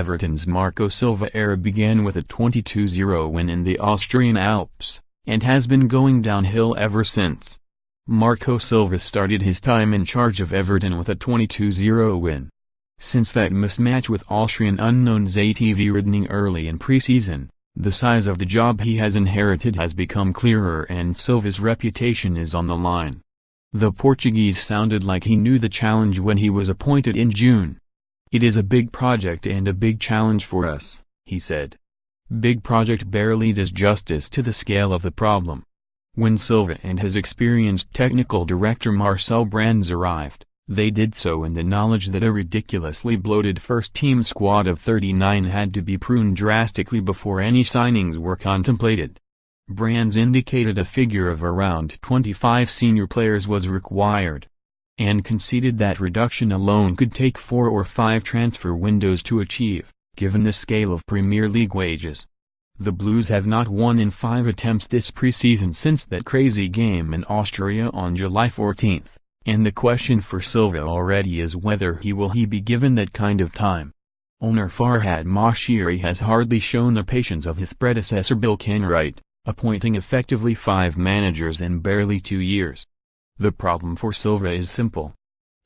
Everton's Marco Silva era began with a 22-0 win in the Austrian Alps, and has been going downhill ever since. Marco Silva started his time in charge of Everton with a 22-0 win. Since that mismatch with Austrian unknowns ATV Irdning early in pre-season, the size of the job he has inherited has become clearer and Silva's reputation is on the line. The Portuguese sounded like he knew the challenge when he was appointed in June. "It is a big project and a big challenge for us," he said. Big project barely does justice to the scale of the problem. When Silva and his experienced technical director Marcel Brands arrived, they did so in the knowledge that a ridiculously bloated first-team squad of 39 had to be pruned drastically before any signings were contemplated. Brands indicated a figure of around 25 senior players was required, and conceded that reduction alone could take 4 or 5 transfer windows to achieve, given the scale of Premier League wages. The Blues have not won in 5 attempts this preseason since that crazy game in Austria on July 14, and the question for Silva already is whether he will be given that kind of time. Owner Farhad Moshiri has hardly shown the patience of his predecessor Bill Kenwright, appointing effectively 5 managers in barely 2 years. The problem for Silva is simple.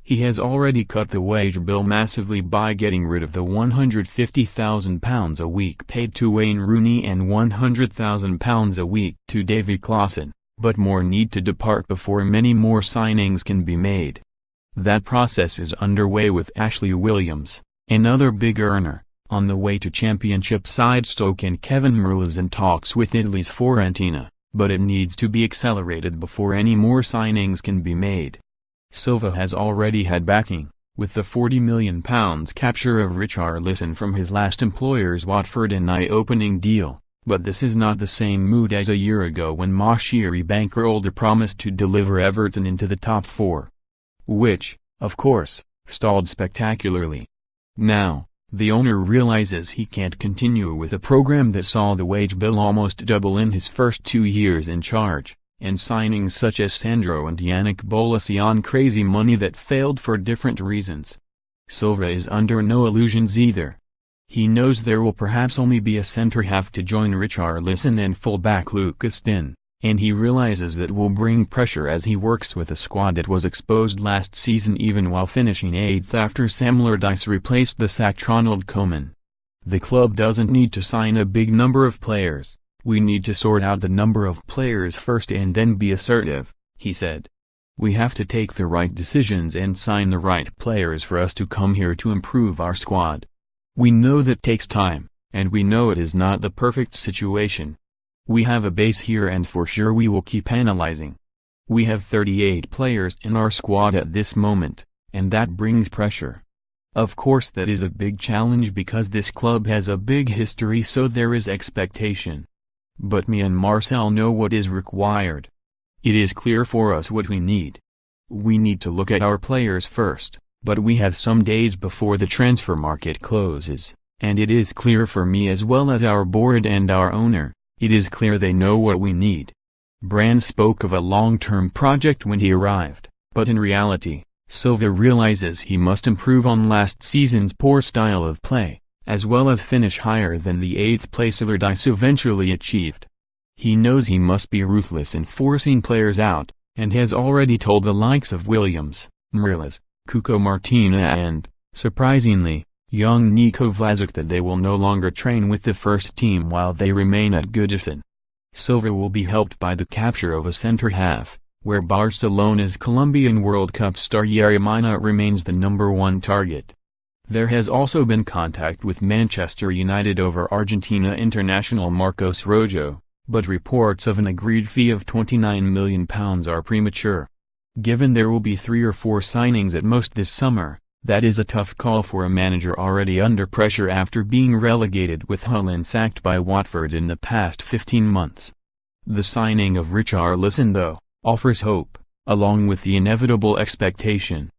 He has already cut the wage bill massively by getting rid of the £150,000 a week paid to Wayne Rooney and £100,000 a week to Davy Klaassen, but more need to depart before many more signings can be made. That process is underway with Ashley Williams, another big earner, on the way to Championship side Stoke, and Kevin Murrell is in talks with Italy's Fiorentina, but it needs to be accelerated before any more signings can be made. Silva has already had backing, with the £40 million capture of Richarlison from his last employers Watford, an eye-opening deal, but this is not the same mood as a year ago when Moshiri bankrolled a promise to deliver Everton into the top 4. Which, of course, stalled spectacularly. Now, the owner realizes he can't continue with a program that saw the wage bill almost double in his first 2 years in charge, and signings such as Sandro and Yannick Bolasie on crazy money that failed for different reasons. Silva is under no illusions either. He knows there will perhaps only be a centre-half to join Richarlison and full-back Lucas Digne, and he realizes that will bring pressure as he works with a squad that was exposed last season even while finishing 8th after Sam Allardyce replaced the sacked Ronald Koeman. The club doesn't need to sign a big number of players, we need to sort out the number of players first and then be assertive, he said. We have to take the right decisions and sign the right players for us to come here to improve our squad. We know that takes time, and we know it is not the perfect situation. We have a base here and for sure we will keep analyzing. We have 38 players in our squad at this moment, and that brings pressure. Of course that is a big challenge because this club has a big history, so there is expectation. But me and Marcel know what is required. It is clear for us what we need. We need to look at our players first, but we have some days before the transfer market closes, and it is clear for me as well as our board and our owner. It is clear they know what we need. Brands spoke of a long-term project when he arrived, but in reality, Silva realizes he must improve on last season's poor style of play, as well as finish higher than the 8th place Allardyce eventually achieved. He knows he must be ruthless in forcing players out, and has already told the likes of Williams, Mrlas, Cuco Martina and, surprisingly, young Nico Vlasic that they will no longer train with the first team while they remain at Goodison. Silva will be helped by the capture of a centre-half, where Barcelona's Colombian World Cup star Yerry Mina remains the #1 target. There has also been contact with Manchester United over Argentina international Marcos Rojo, but reports of an agreed fee of £29 million are premature. Given there will be 3 or 4 signings at most this summer, that is a tough call for a manager already under pressure after being relegated with Hull and sacked by Watford in the past 15 months. The signing of Richarlison, though, offers hope, along with the inevitable expectation,